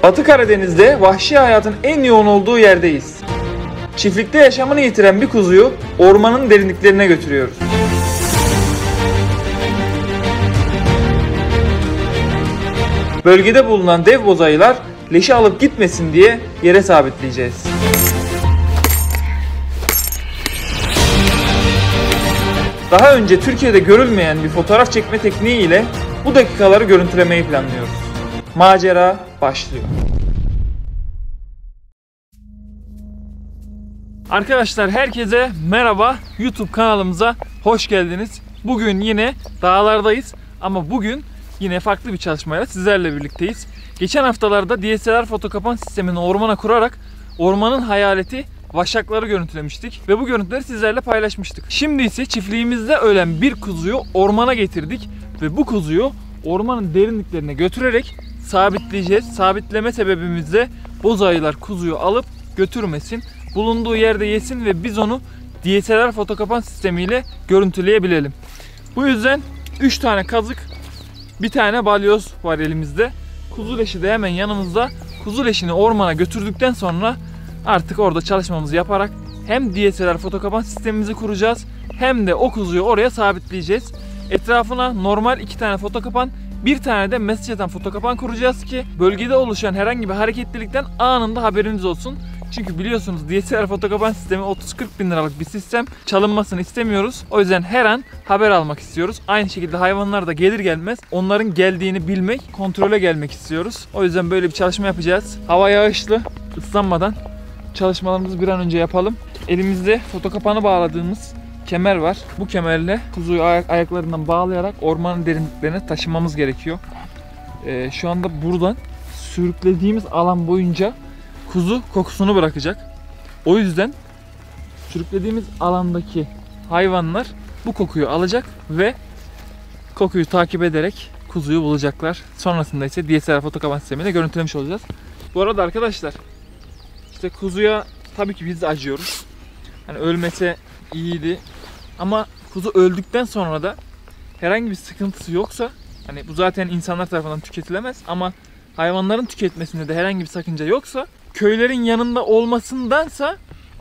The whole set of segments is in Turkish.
Batı Karadeniz'de vahşi hayatın en yoğun olduğu yerdeyiz. Çiftlikte yaşamını yitiren bir kuzuyu ormanın derinliklerine götürüyoruz. Bölgede bulunan dev bozayılar leşi alıp gitmesin diye yere sabitleyeceğiz. Daha önce Türkiye'de görülmeyen bir fotoğraf çekme tekniği ile bu dakikaları görüntülemeyi planlıyoruz. Macera başlıyor. Arkadaşlar herkese merhaba. YouTube kanalımıza hoş geldiniz. Bugün yine dağlardayız ama bugün yine farklı bir çalışmayla sizlerle birlikteyiz. Geçen haftalarda DSLR fotokapan sistemini ormana kurarak ormanın hayaleti vaşakları görüntülemiştik ve bu görüntüleri sizlerle paylaşmıştık. Şimdi ise çiftliğimizde ölen bir kuzuyu ormana getirdik ve bu kuzuyu ormanın derinliklerine götürerek sabitleyeceğiz. Sabitleme sebebimiz de bozayılar kuzuyu alıp götürmesin, bulunduğu yerde yesin ve biz onu DSLR fotokapan sistemiyle görüntüleyebilelim. Bu yüzden 3 tane kazık, bir tane balyoz var elimizde. Kuzu leşi de hemen yanımızda. Kuzu leşini ormana götürdükten sonra artık orada çalışmamızı yaparak hem DSLR fotokapan sistemimizi kuracağız hem de o kuzuyu oraya sabitleyeceğiz. Etrafına normal 2 tane fotokapan, bir tane de mesaj atan fotokapan kuracağız ki bölgede oluşan herhangi bir hareketlilikten anında haberiniz olsun. Çünkü biliyorsunuz DSLR fotokapan sistemi 30-40 bin liralık bir sistem, çalınmasını istemiyoruz. O yüzden her an haber almak istiyoruz. Aynı şekilde hayvanlar da gelir gelmez onların geldiğini bilmek, kontrole gelmek istiyoruz. O yüzden böyle bir çalışma yapacağız. Hava yağışlı, ıslanmadan çalışmalarımızı bir an önce yapalım. Elimizde fotokapanı bağladığımız kemer var. Bu kemerle kuzuyu ayaklarından bağlayarak ormanın derinliklerine taşımamız gerekiyor. Şu anda buradan sürüklediğimiz alan boyunca kuzu kokusunu bırakacak. O yüzden sürüklediğimiz alandaki hayvanlar bu kokuyu alacak ve kokuyu takip ederek kuzuyu bulacaklar. Sonrasında ise DSLR fotokapan sistemiyle görüntülemiş olacağız. Bu arada arkadaşlar, işte kuzuya tabii ki biz de acıyoruz. Hani ölmese iyiydi. Ama kuzu öldükten sonra da herhangi bir sıkıntısı yoksa, hani bu zaten insanlar tarafından tüketilemez ama hayvanların tüketmesinde de herhangi bir sakınca yoksa, köylerin yanında olmasındansa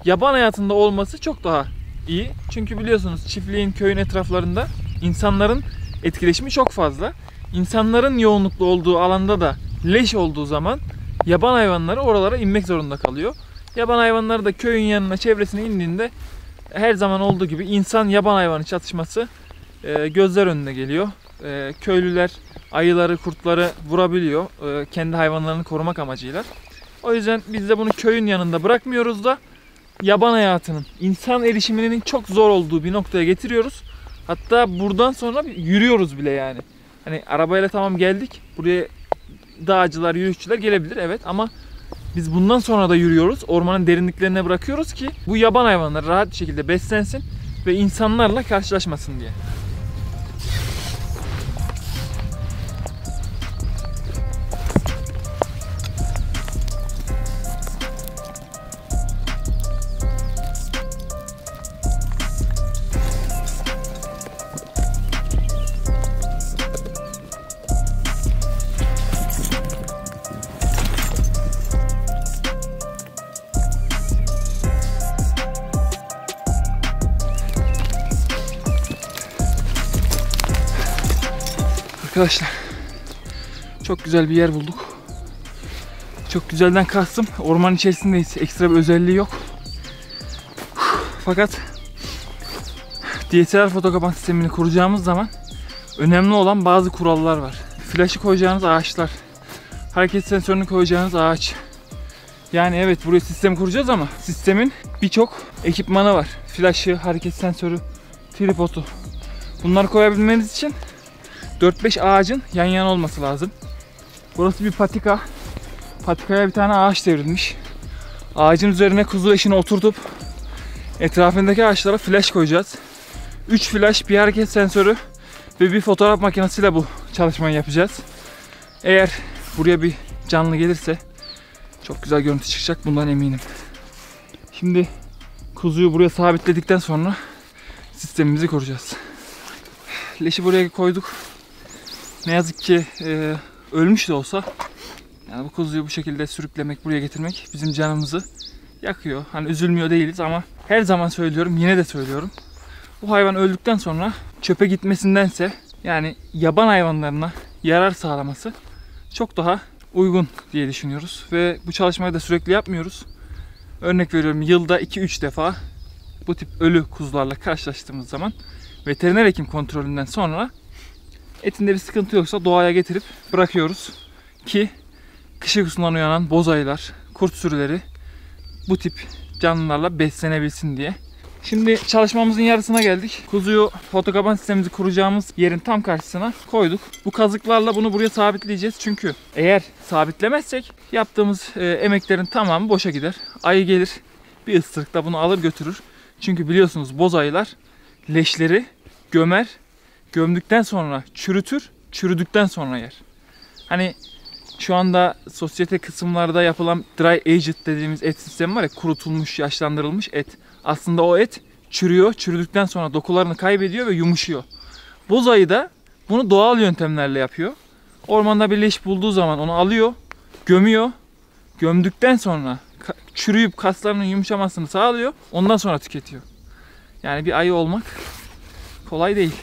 yaban hayatında olması çok daha iyi. Çünkü biliyorsunuz çiftliğin, köyün etraflarında insanların etkileşimi çok fazla. İnsanların yoğunluklu olduğu alanda da leş olduğu zaman yaban hayvanları oralara inmek zorunda kalıyor. Yaban hayvanları da köyün yanına, çevresine indiğinde her zaman olduğu gibi insan yaban hayvanı çatışması gözler önüne geliyor. Köylüler ayıları, kurtları vurabiliyor kendi hayvanlarını korumak amacıyla. O yüzden biz de bunu köyün yanında bırakmıyoruz da yaban hayatının, insan erişiminin çok zor olduğu bir noktaya getiriyoruz. Hatta buradan sonra yürüyoruz bile yani. Hani arabayla tamam geldik. Buraya dağcılar, yürüyüşçüler gelebilir evet ama biz bundan sonra da yürüyoruz. Ormanın derinliklerine bırakıyoruz ki bu yaban hayvanlar rahat bir şekilde beslensin ve insanlarla karşılaşmasın diye. Arkadaşlar çok güzel bir yer bulduk. Çok güzelden kastım orman içerisindeyiz. Ekstra bir özelliği yok. Fakat DSLR fotokapan sistemini kuracağımız zaman önemli olan bazı kurallar var. Flaşı koyacağınız ağaçlar, hareket sensörünü koyacağınız ağaç. Yani evet buraya sistem kuracağız ama sistemin birçok ekipmanı var. Flaşı, hareket sensörü, tripodu. Bunları koyabilmeniz için 4-5 ağacın yan yana olması lazım. Burası bir patika. Patikaya bir tane ağaç devrilmiş. Ağacın üzerine kuzu leşini oturtup etrafındaki ağaçlara flash koyacağız. 3 flash, bir hareket sensörü ve bir fotoğraf makinesiyle bu çalışmayı yapacağız. Eğer buraya bir canlı gelirse çok güzel görüntü çıkacak, bundan eminim. Şimdi kuzuyu buraya sabitledikten sonra sistemimizi kuracağız. Leşi buraya koyduk. ne yazık ki ölmüş de olsa yani bu kuzuyu bu şekilde sürüklemek, buraya getirmek bizim canımızı yakıyor. Hani üzülmüyor değiliz ama her zaman söylüyorum, yine de söylüyorum. Bu hayvan öldükten sonra çöpe gitmesindense yani yaban hayvanlarına yarar sağlaması çok daha uygun diye düşünüyoruz. Ve bu çalışmayı da sürekli yapmıyoruz. Örnek veriyorum, yılda 2-3 defa bu tip ölü kuzularla karşılaştığımız zaman veteriner hekim kontrolünden sonra etinde bir sıkıntı yoksa doğaya getirip bırakıyoruz ki kış uykusundan uyanan bozayılar, kurt sürüleri bu tip canlılarla beslenebilsin diye. Şimdi çalışmamızın yarısına geldik. Kuzuyu fotokapan sistemimizi kuracağımız yerin tam karşısına koyduk. Bu kazıklarla bunu buraya sabitleyeceğiz. Çünkü eğer sabitlemezsek yaptığımız emeklerin tamamı boşa gider. Ayı gelir bir ısırıkta bunu alır götürür. Çünkü biliyorsunuz bozayılar leşleri gömer. Gömdükten sonra çürütür. Çürüdükten sonra yer. Hani şu anda sosyete kısımlarda yapılan dry aged dediğimiz et sistemi var ya, kurutulmuş, yaşlandırılmış et. Aslında o et çürüyor. Çürüdükten sonra dokularını kaybediyor ve yumuşuyor. Bozayı da bunu doğal yöntemlerle yapıyor. Ormanda bir leş bulduğu zaman onu alıyor, gömüyor. Gömdükten sonra çürüyüp kaslarının yumuşamasını sağlıyor. Ondan sonra tüketiyor. Yani bir ayı olmak kolay değil.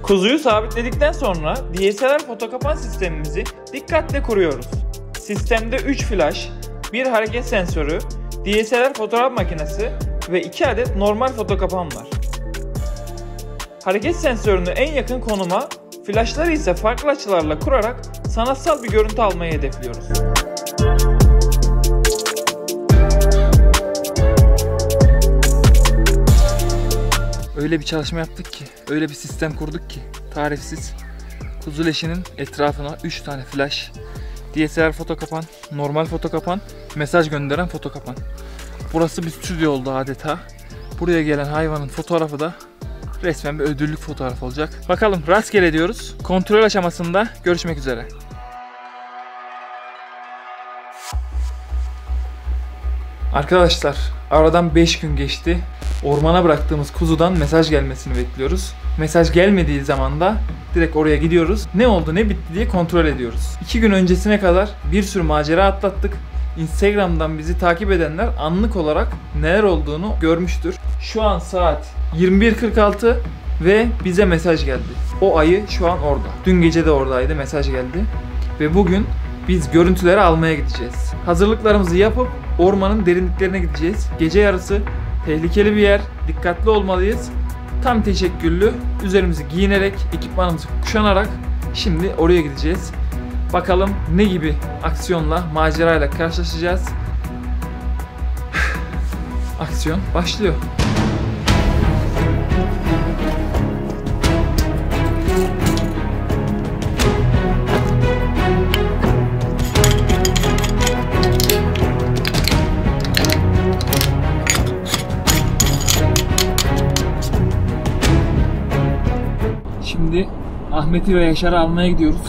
Kuzuyu sabitledikten sonra DSLR fotokapan sistemimizi dikkatle kuruyoruz. Sistemde 3 flash, 1 hareket sensörü, DSLR fotoğraf makinesi ve 2 adet normal fotokapan var. Hareket sensörünü en yakın konuma, flashları ise farklı açılarla kurarak sanatsal bir görüntü almayı hedefliyoruz. Öyle bir çalışma yaptık ki, öyle bir sistem kurduk ki tarifsiz. Kuzu leşinin etrafına 3 tane flash, DSLR fotokapan, normal fotokapan, mesaj gönderen fotokapan. Burası bir stüdyo oldu adeta. Buraya gelen hayvanın fotoğrafı da resmen bir ödüllük fotoğraf olacak. Bakalım, rastgele diyoruz. Kontrol aşamasında görüşmek üzere. Arkadaşlar, aradan 5 gün geçti. Ormana bıraktığımız kuzudan mesaj gelmesini bekliyoruz. Mesaj gelmediği zaman da direkt oraya gidiyoruz. Ne oldu ne bitti diye kontrol ediyoruz. 2 gün öncesine kadar bir sürü macera atlattık. Instagram'dan bizi takip edenler anlık olarak neler olduğunu görmüştür. Şu an saat 21:46 ve bize mesaj geldi. O ayı şu an orada. Dün gece de oradaydı, mesaj geldi. Ve bugün biz görüntüleri almaya gideceğiz. Hazırlıklarımızı yapıp ormanın derinliklerine gideceğiz. Gece yarısı tehlikeli bir yer, dikkatli olmalıyız. Tam teşekküllü, üzerimizi giyinerek, ekipmanımızı kuşanarak şimdi oraya gideceğiz. Bakalım ne gibi aksiyonla, macerayla karşılaşacağız. Aksiyon başlıyor. Şimdi Ahmet'i ve Yaşar'ı almaya gidiyoruz.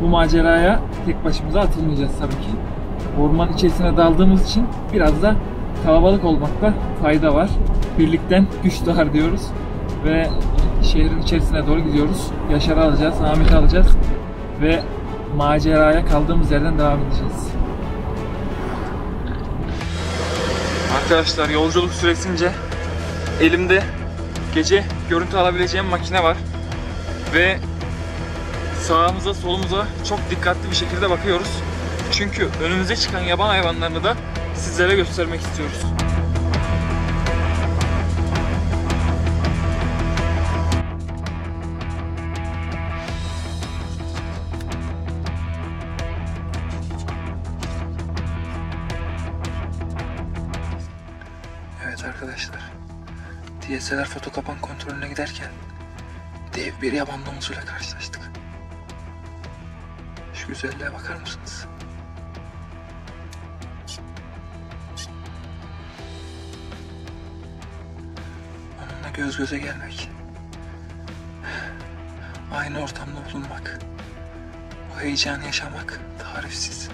Bu maceraya tek başımıza atılmayacağız tabii ki. Orman içerisine daldığımız için biraz da kalabalık olmakta fayda var. Birlikten güç doğar diyoruz ve şehrin içerisine doğru gidiyoruz. Yaşar'ı alacağız, Ahmet'i alacağız ve maceraya kaldığımız yerden devam edeceğiz. Arkadaşlar, yolculuk süresince elimde gece görüntü alabileceğim makine var ve sağımıza solumuza çok dikkatli bir şekilde bakıyoruz. Çünkü önümüze çıkan yaban hayvanlarını da sizlere göstermek istiyoruz. Evet arkadaşlar, DSLR fotokapan kontrolüne giderken Dev bir yaban domuzuyla karşılaştık. Şu güzelliğe bakar mısınız? Onunla göz göze gelmek, aynı ortamda bulunmak, bu heyecanı yaşamak tarifsiz.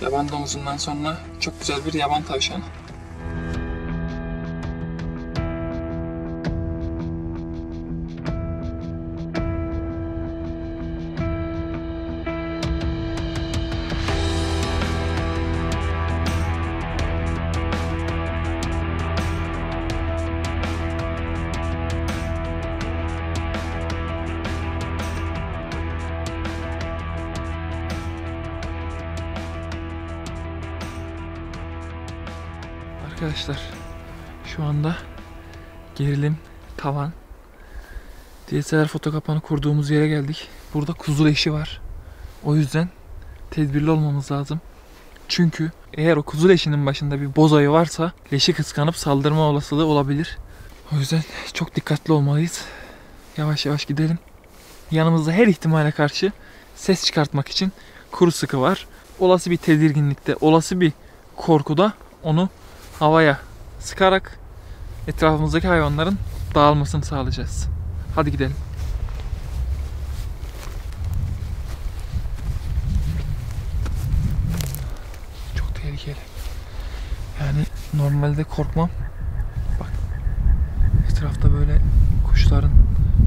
Yaban domuzundan sonra çok güzel bir yaban tavşanı. Arkadaşlar şu anda gerilim tavan. DSLR foto kapağını kurduğumuz yere geldik. Burada kuzu leşi var. O yüzden tedbirli olmamız lazım. Çünkü eğer o kuzu leşinin başında bir bozayı varsa leşi kıskanıp saldırma olasılığı olabilir. O yüzden çok dikkatli olmalıyız. Yavaş yavaş gidelim. Yanımızda her ihtimale karşı ses çıkartmak için kuru sıkı var. Olası bir tedirginlikte, olası bir korkuda onu havaya sıkarak etrafımızdaki hayvanların dağılmasını sağlayacağız. Hadi gidelim. Çok tehlikeli. Yani normalde korkmam. Bak, etrafta böyle kuşların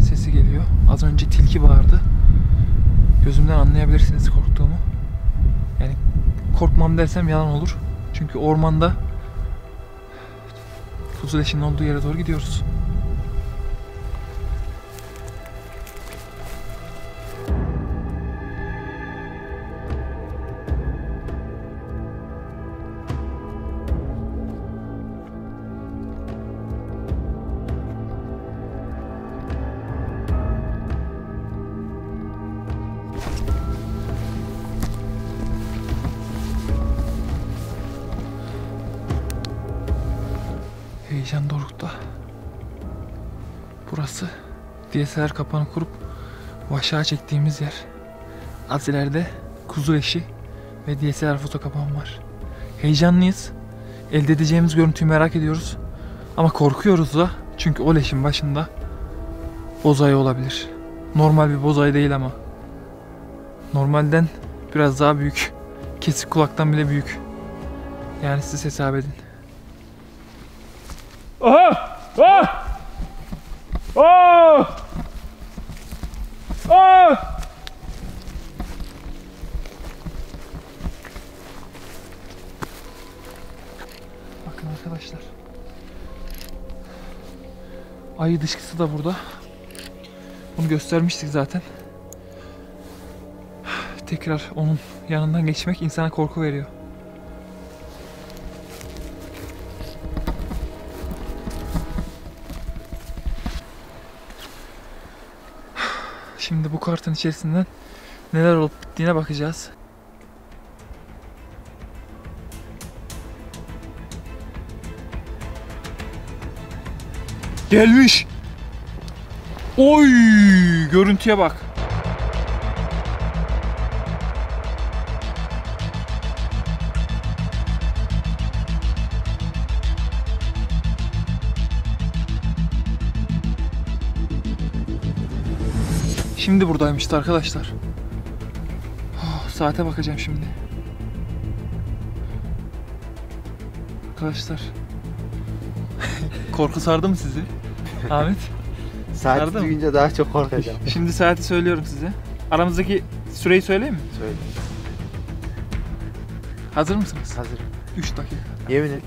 sesi geliyor. Az önce tilki bağırdı. Gözümden anlayabilirsiniz korktuğumu. Yani korkmam dersem yalan olur. Çünkü ormanda kuzu leşinin olduğu yere doğru gidiyoruz. Heyecan dorukta. Burası DSLR kapağını kurup aşağı çektiğimiz yer. Az ileride kuzu leşi ve DSLR foto kapağım var. Heyecanlıyız. Elde edeceğimiz görüntüyü merak ediyoruz. Ama korkuyoruz da, çünkü o leşin başında bozayı olabilir. Normal bir bozayı değil ama. Normalden biraz daha büyük. Kesik kulaktan bile büyük. Yani siz hesap edin. Aha! Ah! Ah! Ah! Bakın arkadaşlar. Ayı dışkısı da burada. Bunu göstermiştik zaten. Tekrar onun yanından geçmek insana korku veriyor. Şimdi bu kartın içerisinden neler olup bittiğine bakacağız. Gelmiş. Oy, görüntüye bak. Şimdi buradaymıştı arkadaşlar. Oh, saate bakacağım şimdi. Arkadaşlar. Korku sardı mı sizi? Ahmet? Saati duyunca daha çok korkacağım. Şimdi saati söylüyorum size. Aramızdaki süreyi söyleyeyim mi? Söyle. Hazır mısınız? Hazırım. 3 dakika. Yemin et.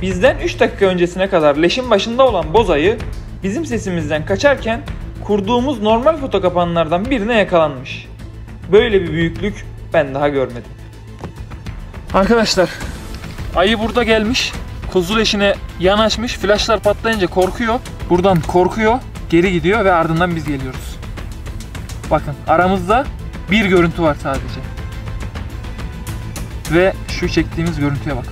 Bizden 3 dakika öncesine kadar leşin başında olan bozayı bizim sesimizden kaçarken kurduğumuz normal foto kapanlardan birine yakalanmış. Böyle bir büyüklük ben daha görmedim. Arkadaşlar, ayı burada gelmiş. Kuzu leşine yanaşmış. Flaşlar patlayınca korkuyor. Buradan korkuyor, geri gidiyor ve ardından biz geliyoruz. Bakın, aramızda bir görüntü var sadece. Ve şu çektiğimiz görüntüye bak.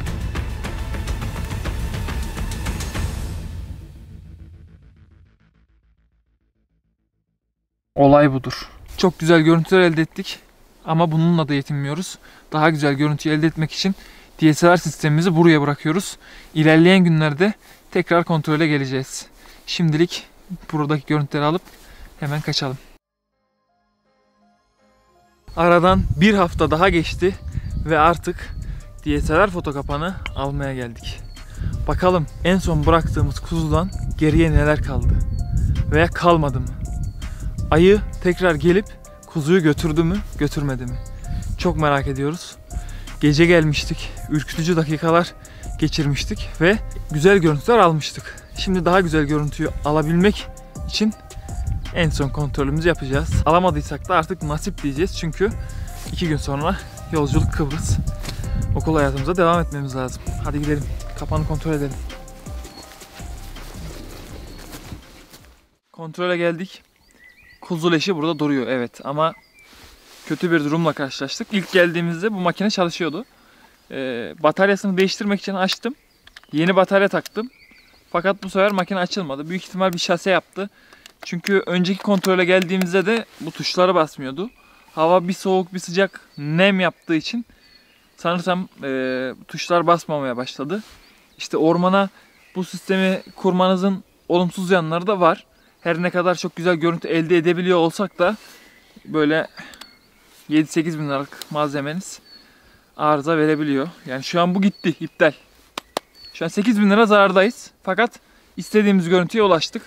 Olay budur. Çok güzel görüntüler elde ettik. Ama bununla da yetinmiyoruz. Daha güzel görüntü elde etmek için DSLR sistemimizi buraya bırakıyoruz. İlerleyen günlerde tekrar kontrole geleceğiz. Şimdilik buradaki görüntüleri alıp hemen kaçalım. Aradan bir hafta daha geçti ve artık DSLR foto kapağını almaya geldik. Bakalım en son bıraktığımız kuzudan geriye neler kaldı veya kalmadı mı? Ayı tekrar gelip kuzuyu götürdü mü, götürmedi mi? Çok merak ediyoruz. Gece gelmiştik, ürkütücü dakikalar geçirmiştik ve güzel görüntüler almıştık. Şimdi daha güzel görüntüyü alabilmek için en son kontrolümüzü yapacağız. Alamadıysak da artık nasip diyeceğiz çünkü 2 gün sonra yolculuk Kıbrıs. Okul hayatımıza devam etmemiz lazım. Hadi gidelim, kapağını kontrol edelim. Kontrole geldik. Kuzu leşi burada duruyor, evet, ama kötü bir durumla karşılaştık. İlk geldiğimizde bu makine çalışıyordu. Bataryasını değiştirmek için açtım. Yeni batarya taktım. Fakat bu sefer makine açılmadı. Büyük ihtimal bir şase yaptı. Çünkü önceki kontrole geldiğimizde de bu tuşlara basmıyordu. Hava bir soğuk bir sıcak nem yaptığı için sanırsam tuşlar basmamaya başladı. İşte ormana bu sistemi kurmanızın olumsuz yanları da var. Her ne kadar çok güzel görüntü elde edebiliyor olsak da böyle 7-8 bin liralık malzemeniz arıza verebiliyor. Yani şu an bu gitti, iptal. Şu an 8 bin lira zarardayız. Fakat istediğimiz görüntüye ulaştık.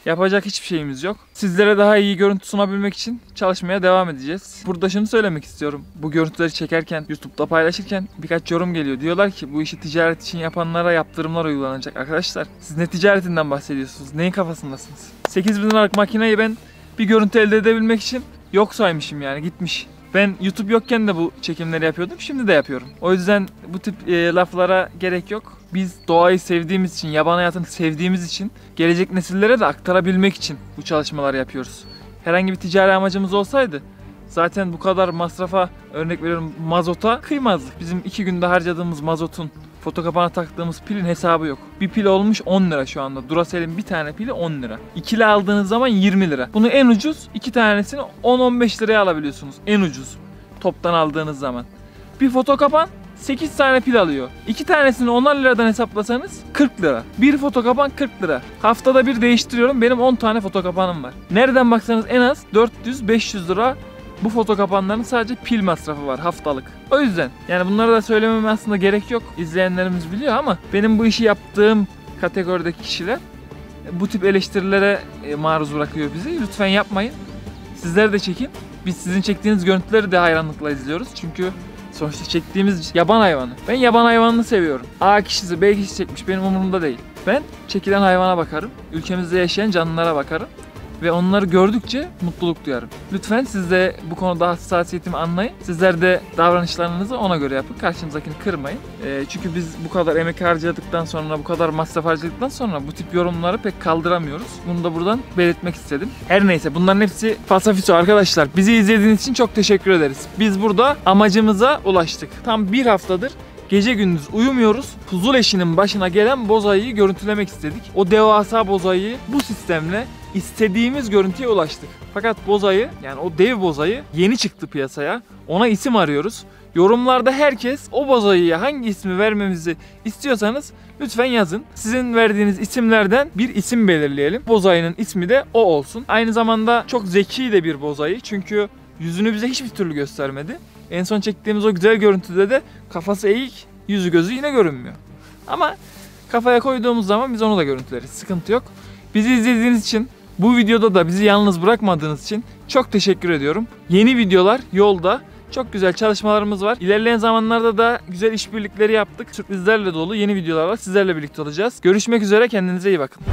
Yapacak hiçbir şeyimiz yok. Sizlere daha iyi görüntü sunabilmek için çalışmaya devam edeceğiz. Burada şunu söylemek istiyorum. Bu görüntüleri çekerken, YouTube'da paylaşırken birkaç yorum geliyor. Diyorlar ki bu işi ticaret için yapanlara yaptırımlar uygulanacak. Arkadaşlar siz ne ticaretinden bahsediyorsunuz? Neyin kafasındasınız? 8 bin liralık makineyi ben bir görüntü elde edebilmek için yok saymışım, yani gitmiş. Ben YouTube yokken de bu çekimleri yapıyordum. Şimdi de yapıyorum. O yüzden bu tip laflara gerek yok. Biz doğayı sevdiğimiz için, yaban hayatını sevdiğimiz için, gelecek nesillere de aktarabilmek için bu çalışmaları yapıyoruz. Herhangi bir ticari amacımız olsaydı zaten bu kadar masrafa, örnek veriyorum mazota kıymazdık. Bizim 2 günde harcadığımız mazotun, foto kapağına taktığımız pilin hesabı yok. Bir pil olmuş 10 lira şu anda. Duracell'in bir tane pili 10 lira. İkili aldığınız zaman 20 lira. Bunu en ucuz 2 tanesini 10-15 liraya alabiliyorsunuz. En ucuz. Toptan aldığınız zaman. Bir foto kapan 8 tane pil alıyor. 2 tanesini 10'ar liradan hesaplasanız 40 lira. Bir foto kapan 40 lira. Haftada bir değiştiriyorum. Benim 10 tane foto kapanım var. Nereden baksanız en az 400-500 lira bu foto kapanların sadece pil masrafı var haftalık. O yüzden yani bunları da söylememe aslında gerek yok. İzleyenlerimiz biliyor ama benim bu işi yaptığım kategorideki kişiler bu tip eleştirilere maruz bırakıyor bizi. Lütfen yapmayın. Sizler de çekin. Biz sizin çektiğiniz görüntüleri de hayranlıkla izliyoruz. Çünkü sonuçta çektiğimiz yaban hayvanı. Ben yaban hayvanını seviyorum. A kişisi B kişisi çekmiş, benim umurumda değil. Ben çekilen hayvana bakarım. Ülkemizde yaşayan canlılara bakarım. Ve onları gördükçe mutluluk duyarım. Lütfen siz de bu konuda hassasiyetimi anlayın. Sizler de davranışlarınızı ona göre yapın. Karşınızdakini kırmayın. Çünkü biz bu kadar emek harcadıktan sonra, bu kadar masraf harcadıktan sonra bu tip yorumları pek kaldıramıyoruz. Bunu da buradan belirtmek istedim. Her neyse, bunların hepsi falsafiso arkadaşlar. Bizi izlediğiniz için çok teşekkür ederiz. Biz burada amacımıza ulaştık. Tam bir haftadır gece gündüz uyumuyoruz. Kuzu leşinin başına gelen bozayıyı görüntülemek istedik. O devasa bozayıyı bu sistemle istediğimiz görüntüye ulaştık. Fakat bozayı, yani o dev bozayı yeni çıktı piyasaya. Ona isim arıyoruz. Yorumlarda herkes o bozayıya hangi ismi vermemizi istiyorsanız lütfen yazın. Sizin verdiğiniz isimlerden bir isim belirleyelim. Bozayının ismi de o olsun. Aynı zamanda çok zeki de bir bozayı. Çünkü yüzünü bize hiçbir türlü göstermedi. En son çektiğimiz o güzel görüntüde de kafası eğik, yüzü gözü yine görünmüyor. Ama kafaya koyduğumuz zaman biz onu da görüntüleriz. Sıkıntı yok. Bizi izlediğiniz için, bu videoda da bizi yalnız bırakmadığınız için çok teşekkür ediyorum. Yeni videolar yolda. Çok güzel çalışmalarımız var. İlerleyen zamanlarda da güzel işbirlikleri yaptık. Sürprizlerle dolu yeni videolarla sizlerle birlikte olacağız. Görüşmek üzere, kendinize iyi bakın.